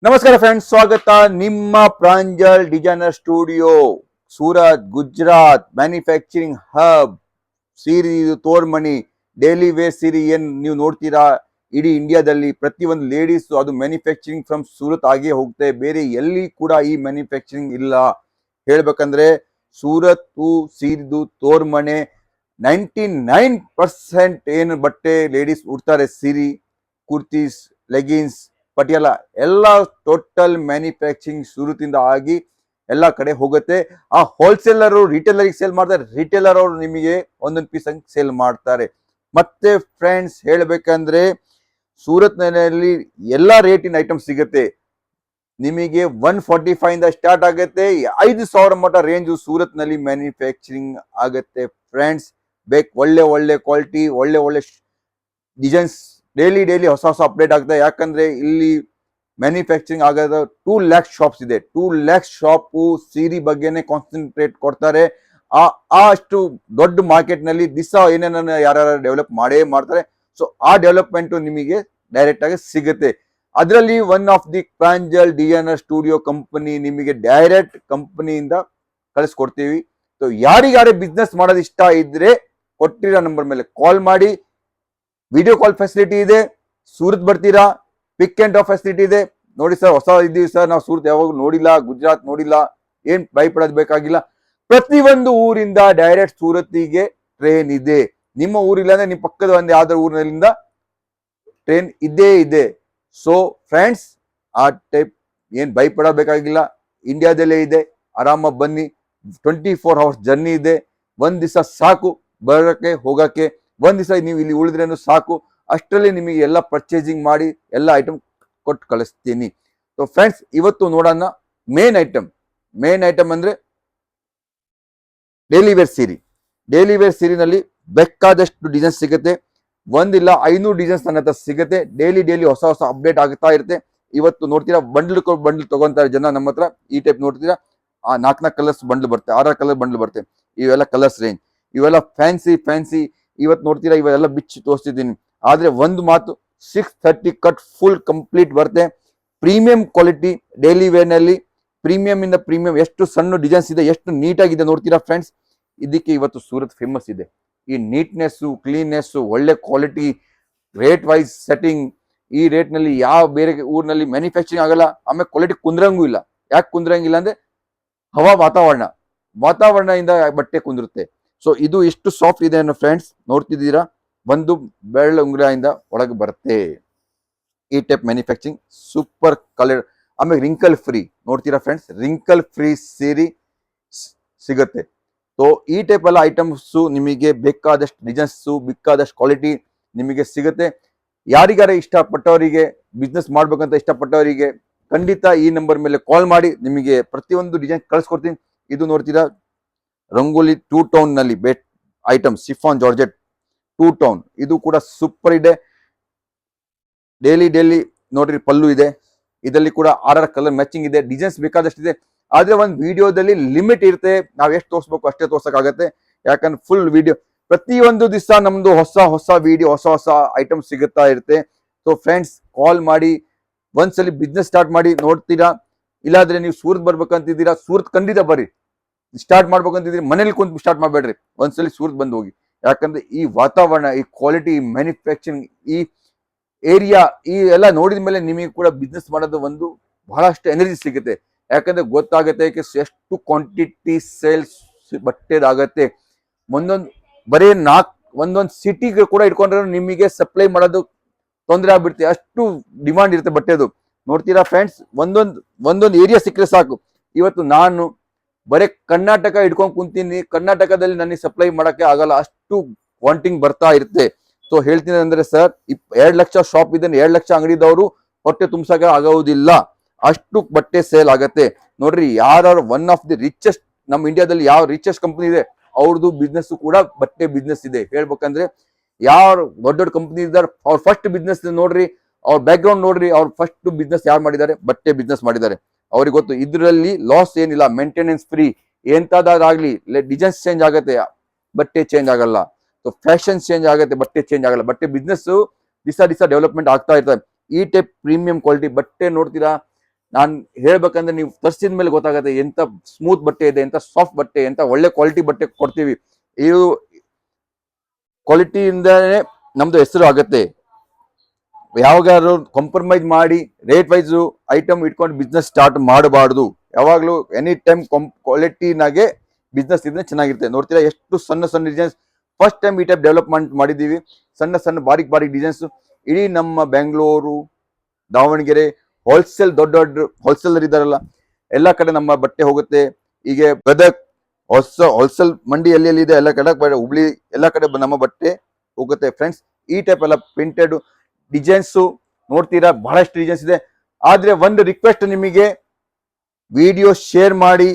ನಮಸ್ಕಾರ ಫ್ರೆಂಡ್ಸ್, ಸ್ವಾಗತ ನಿಮ್ಮ Pranjal designer studio Surat Gujarat manufacturing hub. ಸೀರೆ ಇದು ತೋರ್ಮಣಿ ಡೈಲಿ ವೇರ್ ಸೀರೆ ಏನ್ ನೀವು ನೋಡ್ತೀರಾ ಇಡೀ ಇಂಡಿಯಾದಲ್ಲಿ ಪ್ರತಿಯೊಂದು ಲೇಡೀಸ್ ಅದು ಮ್ಯಾನುಫ್ಯಾಕ್ಚರಿಂಗ್ ಫ್ರಮ್ ಸೂರತ್ ಆಗೇ ಹೋಗುತ್ತೆ. ಬೇರೆ ಎಲ್ಲಿ ಕೂಡ ಈ ಮ್ಯಾನುಫ್ಯಾಕ್ಚರಿಂಗ್ ಇಲ್ಲ. ಹೇಳ್ಬೇಕಂದ್ರೆ ಸೂರತ್ ಸೀರೆದು ತೋರ್ಮಣೆ 99% ಏನು ಬಟ್ಟೆ ಲೇಡೀಸ್ ಉಡ್ತಾರೆ, ಸೀರೆ, ಕುರ್ತೀಸ್, ಲೆಗಿನ್ಸ್, ಪಟಿಯಾಲ ಎಲ್ಲ ಟೋಟಲ್ ಮ್ಯಾನುಫ್ಯಾಕ್ಚರಿಂಗ್ ಸೂರತಿಂದ ಆಗಿ ಎಲ್ಲ ಕಡೆ ಹೋಗುತ್ತೆ. ಆ ಹೋಲ್ಸೇಲರ್ ರಿಟೇಲರ್ ಸೇಲ್ ಮಾಡ್ತಾರೆ, ರಿಟೇಲರ್ ಅವರು ನಿಮಗೆ ಒಂದೊಂದು ಪೀಸ್ ಹಂಗೆ ಸೇಲ್ ಮಾಡ್ತಾರೆ. ಮತ್ತೆ ಫ್ರೆಂಡ್ಸ್ ಹೇಳ್ಬೇಕಂದ್ರೆ ಸೂರತ್ನಲ್ಲಿ ಎಲ್ಲ ರೇಟಿನ ಐಟಮ್ ಸಿಗುತ್ತೆ. ನಿಮಗೆ 145 ಇಂದ ಸ್ಟಾರ್ಟ್ ಆಗುತ್ತೆ, 5,000 ಮಟ್ಟ ರೇಂಜ್ ಸೂರತ್ ನಲ್ಲಿ ಮ್ಯಾನುಫ್ಯಾಕ್ಚರಿಂಗ್ ಆಗುತ್ತೆ. ಫ್ರೆಂಡ್ಸ್ ಒಳ್ಳೆ ಒಳ್ಳೆ ಕ್ವಾಲಿಟಿ, ಒಳ್ಳೆ ಒಳ್ಳೆ ಡಿಸೈನ್ಸ್ ಡೈಲಿ ಹೊಸ ಹೊಸ ಅಪ್ಡೇಟ್ ಆಗ್ತದೆ. ಯಾಕಂದ್ರೆ ಇಲ್ಲಿ ಮ್ಯಾನುಫ್ಯಾಕ್ಚರಿಂಗ್ ಆಗೋದ 2 lakhs ಶಾಪ್ಸ್ ಇದೆ. 2 lakhs ಶಾಪ್ ಸೀರೆ ಬಗ್ಗೆನೆ ಕಾನ್ಸಂಟ್ರೇಟ್ ಕೊಡ್ತಾರೆ. ಅಷ್ಟು ದೊಡ್ಡ ಮಾರ್ಕೆಟ್ ನಲ್ಲಿ ದಿವಸ ಏನೇನ ಯಾರು ಡೆವಲಪ್ ಮಾಡೇ ಮಾಡ್ತಾರೆ. ಸೊ ಆ ಡೆವಲಪ್ಮೆಂಟ್ ನಿಮಗೆ ಡೈರೆಕ್ಟ್ ಆಗಿ ಸಿಗುತ್ತೆ. ಅದರಲ್ಲಿ one of the Pranjal designer studio company ನಿಮಗೆ ಡೈರೆಕ್ಟ್ ಕಂಪನಿಯಿಂದ ಕಳಿಸ್ಕೊಡ್ತೀವಿ. ಸೊ ಯಾರಿಗಾರೇ ಬಿಸ್ನೆಸ್ ಮಾಡೋದು ಇಷ್ಟ ಇದ್ರೆ ಕೊಟ್ಟಿರೋ ನಂಬರ್ ಮೇಲೆ ಕಾಲ್ ಮಾಡಿ. ವಿಡಿಯೋ ಕಾಲ್ ಫೆಸಿಲಿಟಿ ಇದೆ. ಸೂರತ್ ಬರ್ತೀರಾ, ಪಿಕ್ ಅಂಡ್ ಡ್ರಾಪ್ ಫೆಸಿಲಿಟಿ ಇದೆ. ನೋಡಿ ಸರ್, ಹೊಸ ಇದ್ದೀವಿ ಸರ್, ನಾವು ಸೂರತ್ ಯಾವಾಗ ನೋಡಿಲ್ಲ, ಗುಜರಾತ್ ನೋಡಿಲ್ಲ, ಏನ್ ಭಯಪಡೋದು ಬೇಕಾಗಿಲ್ಲ. ಪ್ರತಿಯೊಂದು ಊರಿಂದ ಡೈರೆಕ್ಟ್ ಸೂರತ್ತಿಗೆ ಟ್ರೈನ್ ಇದೆ. ನಿಮ್ಮ ಊರಿಲ್ಲ ಅಂದ್ರೆ ನಿಮ್ಮ ಪಕ್ಕದ ಒಂದು ಯಾವ್ದಾದ್ರು ಊರಿನಿಂದ ಟ್ರೈನ್ ಇದ್ದೇ ಇದೆ. ಸೊ ಫ್ರೆಂಡ್ಸ್, ಆ ಟೈಪ್ ಏನ್ ಭಯಪಡಬೇಕಾಗಿಲ್ಲ, ಇಂಡಿಯಾದಲ್ಲೇ ಇದೆ. ಆರಾಮ ಬನ್ನಿ. 24 hours ಜರ್ನಿ ಇದೆ. ಒಂದ್ ದಿವಸ ಸಾಕು ಬರೋಕ್ಕೆ ಹೋಗಕ್ಕೆ. ಒಂದ್ ದಿವಸ ನೀವು ಇಲ್ಲಿ ಉಳಿದ್ರೇನು ಸಾಕು. ಅಷ್ಟರಲ್ಲಿ ನಿಮಗೆ ಎಲ್ಲ ಪರ್ಚೇಸಿಂಗ್ ಮಾಡಿ ಎಲ್ಲ ಐಟಮ್ ಕೊಟ್ಟು ಕಳಿಸ್ತೀನಿ. ಸೊ ಫ್ರೆಂಡ್ಸ್, ಇವತ್ತು ನೋಡೋಣ ಮೇನ್ ಐಟಮ್ ಅಂದ್ರೆ ಡೈಲಿ ವೇರ್ ಸೀರೆ. ಡೈಲಿ ವೇರ್ ಸೀರೆನಲ್ಲಿ ಬೇಕಾದಷ್ಟು ಡಿಸೈನ್ಸ್ ಸಿಗುತ್ತೆ. ಒಂದಿಲ್ಲ 500 ಡಿಸೈನ್ಸ್ ನನ್ನ ಹತ್ರ ಸಿಗುತ್ತೆ. ಡೈಲಿ ಹೊಸ ಹೊಸ ಅಪ್ಡೇಟ್ ಆಗ್ತಾ ಇರುತ್ತೆ. ಇವತ್ತು ನೋಡ್ತೀರಾ ಬಂಡ್ಲ್ ತಗೊಂತಾರೆ ಜನ ನಮ್ಮ ಹತ್ರ. ಈ ಟೈಪ್ ನೋಡ್ತೀರಾ, ಆ 4 ಕಲರ್ಸ್ ಬಂಡ್ಲ್ ಬರುತ್ತೆ, 6 ಕಲರ್ ಬಂಡ್ಲ್ ಬರುತ್ತೆ. ಇವೆಲ್ಲ ಕಲರ್ಸ್ ರೇಂಜ್, ಇವೆಲ್ಲ ಫ್ಯಾನ್ಸಿ. ಇವತ್ತು ನೋಡ್ತೀರಾ ಇವೆಲ್ಲ ಬಿಚ್ಚಿ ತೋರಿಸ್ತಿದ್ದೀನಿ. ಆದ್ರೆ ಒಂದು ಮಾತು, 630 ಕಟ್ ಫುಲ್ ಕಂಪ್ಲೀಟ್ ಬರುತ್ತೆ. ಪ್ರೀಮಿಯಂ ಕ್ವಾಲಿಟಿ ಡೈಲಿ ವೇರ್ ನಲ್ಲಿ. ಪ್ರೀಮಿಯಂ ಇಂದ ಪ್ರೀಮಿಯಂ ಎಷ್ಟು ಸಣ್ಣ ಡಿಸೈನ್ಸ್ ಇದೆ, ಎಷ್ಟು ನೀಟಾಗಿದೆ ನೋಡ್ತೀರಾ ಫ್ರೆಂಡ್ಸ್. ಇದಕ್ಕೆ ಇವತ್ತು ಸೂರತ್ ಫೇಮಸ್ ಇದೆ. ಈ ನೀಟ್ನೆಸ್, ಕ್ಲೀನ್ನೆಸ್, ಒಳ್ಳೆ ಕ್ವಾಲಿಟಿ, ರೇಟ್ ವೈಸ್ ಸೆಟ್ಟಿಂಗ್. ಈ ರೇಟ್ ನಲ್ಲಿ ಯಾವ ಬೇರೆ ಊರಿನಲ್ಲಿ ಮ್ಯಾನುಫ್ಯಾಕ್ಚರಿಂಗ್ ಆಗಲ್ಲ. ಆಮೇಲೆ ಕ್ವಾಲಿಟಿ ಕುಂದ್ರಂಗೂ ಇಲ್ಲ. ಯಾಕೆ ಕುಂದ್ರಂಗಿಲ್ಲ ಅಂದ್ರೆ ವಾತಾವರಣದಿಂದ ಬಟ್ಟೆ ಕುಂದಿರುತ್ತೆ. ಸೊ ಇದು ಎಷ್ಟು ಸಾಫ್ಟ್ ಇದೆ ಅನ್ನೋ ಫ್ರೆಂಡ್ಸ್ ನೋಡ್ತಿದ್ದೀರಾ. ಒಂದು ಬೆರಳು ಉಂಗುರದಿಂದ ಒಳಗೆ ಬರುತ್ತೆ. ಈ ಟೈಪ್ ಮ್ಯಾನುಫ್ಯಾಕ್ಚರಿಂಗ್ ಸೂಪರ್ ಕಲರ್. ಆಮೇಲೆ ರಿಂಕಲ್ ಫ್ರೀ ನೋಡ್ತೀರಾ ಫ್ರೆಂಡ್ಸ್, ರಿಂಕಲ್ ಫ್ರೀ ಸೀರೆ ಸಿಗುತ್ತೆ. ಸೊ ಈ ಟೈಪ್ ಎಲ್ಲ ಐಟಮ್ಸ್ ನಿಮಗೆ ಬೇಕಾದಷ್ಟು ಡಿಸೈನ್ಸ್, ಬೇಕಾದಷ್ಟು ಕ್ವಾಲಿಟಿ ನಿಮಗೆ ಸಿಗುತ್ತೆ. ಯಾರಿಗಾರ ಇಷ್ಟಪಟ್ಟವರಿಗೆ, ಬಿಸ್ನೆಸ್ ಮಾಡ್ಬೇಕಂತ ಇಷ್ಟಪಟ್ಟವರಿಗೆ ಖಂಡಿತ ಈ ನಂಬರ್ ಮೇಲೆ ಕಾಲ್ ಮಾಡಿ. ನಿಮಗೆ ಪ್ರತಿಯೊಂದು ಡಿಸೈನ್ ಕಳಿಸ್ಕೊಡ್ತೀನಿ. ಇದು ನೋಡ್ತೀರಾ ರಂಗೋಲಿ 2 ಟೋನ್ ನಲ್ಲಿ ಐಟಮ್, ಶಿಫಾನ್ ಜಾರ್ಜೆಟ್ 2 ಟೋನ್. ಇದು ಕೂಡ ಸೂಪರ್ ಇದೆ. ಡೈಲಿ ನೋಡ್ರಿ ಪಲ್ಲು ಇದೆ. ಇದರಲ್ಲಿ ಕೂಡ 6 ಕಲರ್ ಮ್ಯಾಚಿಂಗ್ ಇದೆ. ಡಿಸೈನ್ಸ್ ಬೇಕಾದಷ್ಟು ಇದೆ. ಆದ್ರೆ ಒಂದು ವಿಡಿಯೋದಲ್ಲಿ ಲಿಮಿಟ್ ಇರುತ್ತೆ. ನಾವ್ ಎಷ್ಟು ತೋರಿಸ್ಬೇಕು ಅಷ್ಟೇ ತೋರ್ಸಕ್ಕಾಗತ್ತೆ. ಯಾಕಂದ್ರೆ ಫುಲ್ ವಿಡಿಯೋ ಪ್ರತಿಯೊಂದು ದಿವಸ ನಮ್ದು ಹೊಸ ವಿಡಿಯೋ, ಹೊಸ ಐಟಮ್ ಸಿಗುತ್ತಾ ಇರುತ್ತೆ. ಸೊ ಫ್ರೆಂಡ್ಸ್, ಕಾಲ್ ಮಾಡಿ. ಒಂದ್ಸಲಿ ಬಿಸ್ನೆಸ್ ಸ್ಟಾರ್ಟ್ ಮಾಡಿ ನೋಡ್ತೀರಾ. ಇಲ್ಲಾದ್ರೆ ನೀವು ಸೂರತ್ ಬರ್ಬೇಕಂತಿದ್ದೀರಾ, ಸೂರತ್ ಖಂಡಿತ ಬರ್ರಿ. ಸ್ಟಾರ್ಟ್ ಮಾಡ್ಬೇಕಂತಿದ್ರಿ ಮನೇಲಿ ಕುಂತು ಸ್ಟಾರ್ಟ್ ಮಾಡ್ಬೇಡ್ರಿ, ಒಂದ್ಸಲಿ ಸೂರತ್ ಬಂದು ಹೋಗಿ. ಯಾಕಂದ್ರೆ ಈ ವಾತಾವರಣ, ಈ ಕ್ವಾಲಿಟಿ, ಮ್ಯಾನುಫ್ಯಾಕ್ಚರಿಂಗ್, ಈ ಏರಿಯಾ, ಈ ಎಲ್ಲ ನೋಡಿದ ಮೇಲೆ ನಿಮಗೆ ಕೂಡ ಬಿಸ್ನೆಸ್ ಮಾಡೋದು ಒಂದು ಬಹಳಷ್ಟು ಎನರ್ಜಿ ಸಿಗುತ್ತೆ. ಯಾಕಂದ್ರೆ ಗೊತ್ತಾಗುತ್ತೆ ಎಷ್ಟು ಕ್ವಾಂಟಿಟಿ ಸೇಲ್ಸ್ ಬಟ್ಟೆದಾಗತ್ತೆ. ಬರೀ ಒಂದೊಂದು ಸಿಟಿಗೆ ಕೂಡ ಇಟ್ಕೊಂಡ್ರೆ ನಿಮಗೆ ಸಪ್ಲೈ ಮಾಡೋದು ತೊಂದರೆ ಆಗ್ಬಿಡುತ್ತೆ. ಅಷ್ಟು ಡಿಮಾಂಡ್ ಇರುತ್ತೆ ಬಟ್ಟೆದು. ನೋಡ್ತೀರಾ ಫ್ರೆಂಡ್ಸ್, ಒಂದೊಂದು ಏರಿಯಾ ಸಿಕ್ಕರೆ ಸಾಕು. ಇವತ್ತು ನಾನು ಬರೀ ಕರ್ನಾಟಕ ಇಟ್ಕೊಂಡು ಕುಂತೀನಿ, ಕರ್ನಾಟಕದಲ್ಲಿ ನನಗೆ ಸಪ್ಲೈ ಮಾಡಕ್ಕೆ ಆಗಲ್ಲ, ಅಷ್ಟು ವಾಂಟಿಂಗ್ ಬರ್ತಾ ಇರುತ್ತೆ. ಸೊ ಹೇಳ್ತೀನಿ ಅಂದ್ರೆ ಸರ್, 2 ಲಕ್ಷ ಶಾಪ್ ಇದೆ, 2 ಲಕ್ಷ ಅಂಗಡಿದವರು ಹೊಟ್ಟೆ ತುಂಬಿಸಕ್ಕೆ ಆಗೋದಿಲ್ಲ. ಅಷ್ಟು ಬಟ್ಟೆ ಸೇಲ್ ಆಗತ್ತೆ. ನೋಡ್ರಿ, ಯಾರು ಒನ್ ಆಫ್ ದಿ ರಿಚೆಸ್ಟ್, ನಮ್ಮ ಇಂಡಿಯಾದಲ್ಲಿ ಯಾವ ರಿಚೆಸ್ಟ್ ಕಂಪನಿ ಇದೆ ಅವ್ರದ್ದು ಬಿಸ್ನೆಸ್ ಕೂಡ ಬಟ್ಟೆ ಬಿಸ್ನೆಸ್ ಇದೆ. ಹೇಳ್ಬೇಕಂದ್ರೆ ಯಾರು ದೊಡ್ಡ ಕಂಪನಿ ಇದ್ದಾರೆ, ಅವ್ರ ಫಸ್ಟ್ ಬಿಸ್ನೆಸ್ ನೋಡ್ರಿ, ಅವ್ರ ಬ್ಯಾಕ್ ಗ್ರೌಂಡ್ ನೋಡ್ರಿ. ಅವ್ರ ಫಸ್ಟ್ ಬಿಸ್ನೆಸ್ ಯಾರು ಮಾಡಿದ್ದಾರೆ, ಬಟ್ಟೆ ಬಿಸ್ನೆಸ್ ಮಾಡಿದ್ದಾರೆ. ಅವ್ರಿಗೆ ಗೊತ್ತು ಇದರಲ್ಲಿ ಲಾಸ್ ಏನಿಲ್ಲ, ಮೇಂಟೆನೆನ್ಸ್ ಫ್ರೀ. ಎಂತದಾಗ್ಲಿ ಡಿಸೈನ್ಸ್ ಚೇಂಜ್ ಆಗತ್ತೆ, ಬಟ್ಟೆ ಚೇಂಜ್ ಆಗಲ್ಲ. ಸೊ ಫ್ಯಾಷನ್ ಚೇಂಜ್ ಆಗುತ್ತೆ, ಬಟ್ಟೆ ಚೇಂಜ್ ಆಗಲ್ಲ. ಬಟ್ಟೆ ಬಿಸ್ನೆಸ್ ದಿವಸ ಡೆವಲಪ್ಮೆಂಟ್ ಆಗ್ತಾ ಇರ್ತದೆ. ಈ ಟೈಪ್ ಪ್ರೀಮಿಯಂ ಕ್ವಾಲಿಟಿ ಬಟ್ಟೆ ನೋಡ್ತೀರಾ, ನಾನು ಹೇಳ್ಬೇಕಂದ್ರೆ ನೀವು ತರಿಸಿದ ಮೇಲೆ ಗೊತ್ತಾಗುತ್ತೆ ಎಂತ ಸ್ಮೂತ್ ಬಟ್ಟೆ ಇದೆ, ಎಂತ ಸಾಫ್ಟ್ ಬಟ್ಟೆ, ಎಂತ ಒಳ್ಳೆ ಕ್ವಾಲಿಟಿ ಬಟ್ಟೆ ಕೊಡ್ತೀವಿ. ಇದು ಕ್ವಾಲಿಟಿಯಿಂದನೇ ನಮ್ದು ಹೆಸರು ಆಗುತ್ತೆ. ಯಾವಾಗಾದ್ರು ಕಾಂಪ್ರಮೈಸ್ ಮಾಡಿ ರೇಟ್ ವೈಸ್ ಐಟಮ್ ಇಟ್ಕೊಂಡು ಬಿಸ್ನೆಸ್ ಸ್ಟಾರ್ಟ್ ಮಾಡಬಾರ್ದು. ಯಾವಾಗಲೂ ಎನಿ ಟೈಮ್ ಕ್ವಾಲಿಟಿನಾಗೆ ಬಿಸ್ನೆಸ್ ಇದ್ರೆ ಚೆನ್ನಾಗಿರುತ್ತೆ. ನೋಡ್ತೀರಾ ಎಷ್ಟು ಸಣ್ಣ ಸಣ್ಣ ಡಿಸೈನ್ಸ್ ಫಸ್ಟ್ ಟೈಮ್ ಈ ಟೈಪ್ ಡೆವಲಪ್ಮೆಂಟ್ ಮಾಡಿದ್ದೀವಿ. ಸಣ್ಣ ಸಣ್ಣ ಬಾರಿಕ್ ಬಾರಿಕ್ ಡಿಸೈನ್ಸ್ ಇಡೀ ನಮ್ಮ ಬೆಂಗಳೂರು, ದಾವಣಗೆರೆ ಹೋಲ್ಸೇಲ್ ದೊಡ್ಡ ದೊಡ್ಡ ಹೋಲ್ಸೇಲರ್ ಇದಾರಲ್ಲ ಎಲ್ಲ ಕಡೆ ನಮ್ಮ ಬಟ್ಟೆ ಹೋಗುತ್ತೆ. ಈಗ ಗದಗ್ ಹೋಲ್ಸೇಲ್ ಮಂಡಿ ಎಲ್ಲಿ ಇದೆ ಎಲ್ಲ ಕಡೆ, ಹುಬ್ಳಿ ಎಲ್ಲ ಕಡೆ ನಮ್ಮ ಬಟ್ಟೆ ಹೋಗುತ್ತೆ ಫ್ರೆಂಡ್ಸ್. ಈ ಟೈಪ್ ಎಲ್ಲ ಪ್ರಿಂಟೆಡ್ ಡಿಸೈನ್ಸ್ ನೋಡ್ತೀರಾ, ಬಹಳಷ್ಟು ಡಿಸೈನ್ಸ್ ಇದೆ. ಆದ್ರೆ ಒಂದು ರಿಕ್ವೆಸ್ಟ್, ನಿಮಗೆ ವಿಡಿಯೋ ಶೇರ್ ಮಾಡಿ,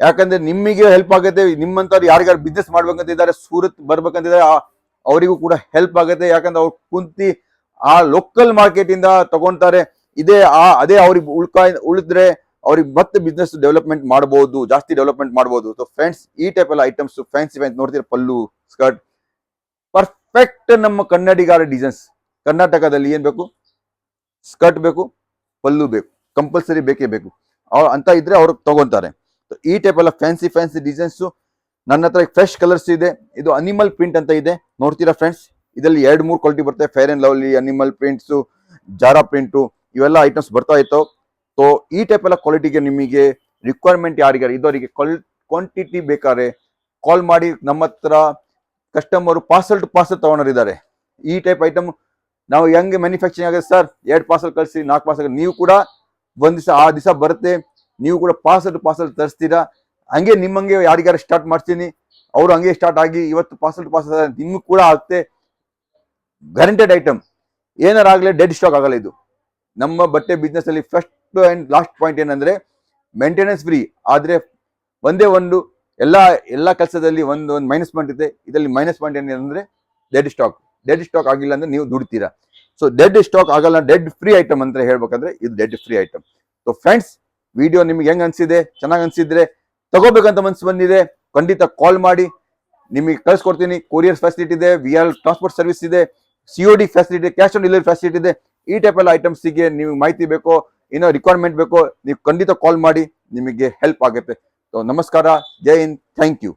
ಯಾಕಂದ್ರೆ ನಿಮಗೆ ಹೆಲ್ಪ್ ಆಗುತ್ತೆ. ನಿಮ್ಮಂತವ್ರು ಯಾರಿಗಾರು ಬಿಸ್ನೆಸ್ ಮಾಡ್ಬೇಕಂತ ಇದ್ದಾರೆ, ಸೂರತ್ ಬರ್ಬೇಕಂತಿದ್ದಾರೆ, ಅವರಿಗೂ ಕೂಡ ಹೆಲ್ಪ್ ಆಗುತ್ತೆ. ಯಾಕಂದ್ರೆ ಅವ್ರು ಕುಂತಿ ಆ ಲೋಕಲ್ ಮಾರ್ಕೆಟ್ ಇಂದ ತಗೊಂತಾರೆ. ಅದೇ ಅವ್ರಿಗೆ ಉಳಿದ್ರೆ ಅವ್ರಿಗೆ ಮತ್ತೆ ಬಿಸ್ನೆಸ್ ಡೆವಲಪ್ಮೆಂಟ್ ಮಾಡಬಹುದು, ಜಾಸ್ತಿ ಡೆವಲಪ್ಮೆಂಟ್ ಮಾಡಬಹುದು. ಸೊ ಫ್ರೆಂಡ್ಸ್, ಈ ಟೈಪ್ ಎಲ್ಲ ಐಟಮ್ಸ್ ಫ್ಯಾನ್ಸಿ ನೋಡ್ತೀರಾ, ಪಲ್ಲು, ಸ್ಕರ್ಟ್, ಪರ್ಫೆಕ್ಟ್ ನಮ್ಮ ಕನ್ನಡಿಗಾರ ಡಿಸೈನ್ಸ್. ಕರ್ನಾಟಕದಲ್ಲಿ ಏನ್ ಬೇಕು, ಸ್ಕರ್ಟ್ ಬೇಕು, ಪಲ್ಲು ಬೇಕು, ಕಂಪಲ್ಸರಿ ಬೇಕೇ ಬೇಕು ಅಂತ ಇದ್ರೆ ಅವ್ರು ತಗೊಂತಾರೆ. ಈ ಟೈಪ್ ಎಲ್ಲ ಫ್ಯಾನ್ಸಿ ಡಿಸೈನ್ಸ್ ನನ್ನ ಹತ್ರ ಫ್ರೆಶ್ ಕಲರ್ಸ್ ಇದೆ. ಇದು ಅನಿಮಲ್ ಪ್ರಿಂಟ್ ಅಂತ ಇದೆ, ನೋಡ್ತೀರಾ ಫ್ರೆಂಡ್ಸ್. ಇದರಲ್ಲಿ 2-3 ಕ್ವಾಲಿಟಿ ಬರುತ್ತೆ. Fair and lovely, animal prints, ಜಾರಾ print, ಇವೆಲ್ಲ ಐಟಮ್ಸ್ ಬರ್ತಾ ಇತ್ತು. ಸೊ ಈ ಟೈಪ್ ಎಲ್ಲ ಕ್ವಾಲಿಟಿಗೆ ನಿಮಗೆ ರಿಕ್ವೈರ್ಮೆಂಟ್ ಯಾರಿಗಾರ ಇದವರಿಗೆ ಕ್ವಾಂಟಿಟಿ ಬೇಕಾದ್ರೆ ಕಾಲ್ ಮಾಡಿ. ನಮ್ಮ ಹತ್ರ ಕಸ್ಟಮರ್ ಪಾರ್ಸಲ್ ಟು ಪಾರ್ಸಲ್ ತಗೊಂಡಿದ್ದಾರೆ. ಈ ಟೈಪ್ ಐಟಮ್ ನಾವು ಹೆಂಗೆ ಮ್ಯಾನುಫ್ಯಾಕ್ಚರಿಂಗ್ ಆಗುತ್ತೆ ಸರ್, 2 ಪಾರ್ಸಲ್ ಕಳಿಸಿ, 4 ಪಾರ್ಸಲ್, ನೀವು ಕೂಡ ಒಂದ್ ದಿವಸ ಆ ದಿವಸ ಬರುತ್ತೆ, ನೀವು ಕೂಡ ಪಾರ್ಸಲ್ ಟು ಪಾರ್ಸಲ್ ತರಿಸ್ತೀರಾ. ಹಂಗೆ ನಿಮ್ಮಂಗೆ ಯಾರಿಗಾರ ಸ್ಟಾರ್ಟ್ ಮಾಡ್ತೀನಿ, ಅವರು ಹಂಗೆ ಸ್ಟಾರ್ಟ್ ಆಗಿ ಇವತ್ತು ಪಾರ್ಸಲ್ ಟು ಪಾರ್ಸಲ್ ನಿಮ್ಗೆ ಕೂಡ ಆಗುತ್ತೆ. ಗ್ಯಾರಂಟೆಡ್ ಐಟಮ್, ಏನಾರಾಗ್ಲೇ ಡೆಡ್ ಸ್ಟಾಕ್ ಆಗಲ್ಲ. ಇದು ನಮ್ಮ ಬಟ್ಟೆ ಬಿಸ್ನೆಸ್ ಅಲ್ಲಿ ಫಸ್ಟ್ ಅಂಡ್ ಲಾಸ್ಟ್ ಪಾಯಿಂಟ್ ಏನಂದ್ರೆ ಮೇಂಟೆನೆನ್ಸ್ ಫ್ರೀ. ಆದ್ರೆ ಒಂದೇ ಒಂದು ಎಲ್ಲಾ ಕೆಲಸದಲ್ಲಿ ಒಂದು ಮೈನಸ್ ಪಾಯಿಂಟ್ ಇದೆ. ಇದರಲ್ಲಿ ಮೈನಸ್ ಪಾಯಿಂಟ್ ಏನಂದ್ರೆ ಡೆಡ್ ಸ್ಟಾಕ್ ಆಗಿಲ್ಲ ಅಂದ್ರೆ ನೀವು ದುಡ್ತೀರಾ. ಸೊ ಡೆಡ್ ಸ್ಟಾಕ್ ಆಗಲ್ಲ, ಡೆಡ್ ಫ್ರೀ ಐಟಮ್ ಅಂತ ಹೇಳ್ಬೇಕಂದ್ರೆ ಇದು dead free item. So friends, video ನಿಮ್ಗೆ ಹೆಂಗ್ ಅನ್ಸಿದೆ, ಚೆನ್ನಾಗ್ ಅನ್ಸಿದ್ರೆ, ತಗೋಬೇಕಂತ ಮನ್ಸು ಬಂದಿದೆ, ಖಂಡಿತ ಕಾಲ್ ಮಾಡಿ, ನಿಮಗೆ ಕಳ್ಸಿಕೊಡ್ತೀನಿ. ಕೊರಿಯರ್ ಫೆಸಿಲಿಟಿ ಇದೆ, ವಿಆರ್ ಟ್ರಾನ್ಸ್ಪೋರ್ಟ್ ಸರ್ವಿಸ್ ಇದೆ, COD facility, cash on delivery facility ಇದೆ. ಈ ಟೈಪ್ ಎಲ್ಲ ಐಟಮ್ಸ್ಗೆ ನೀವು ಮಾಹಿತಿ ಬೇಕೋ, ಏನೋ ರಿಕ್ವೈರ್ಮೆಂಟ್ ಬೇಕೋ, ನೀವು ಖಂಡಿತ ಕಾಲ್ ಮಾಡಿ, ನಿಮಗೆ ಹೆಲ್ಪ್ ಆಗುತ್ತೆ. ಸೊ ನಮಸ್ಕಾರ, ಜೈ ಹಿಂದ್, ಥ್ಯಾಂಕ್ ಯು.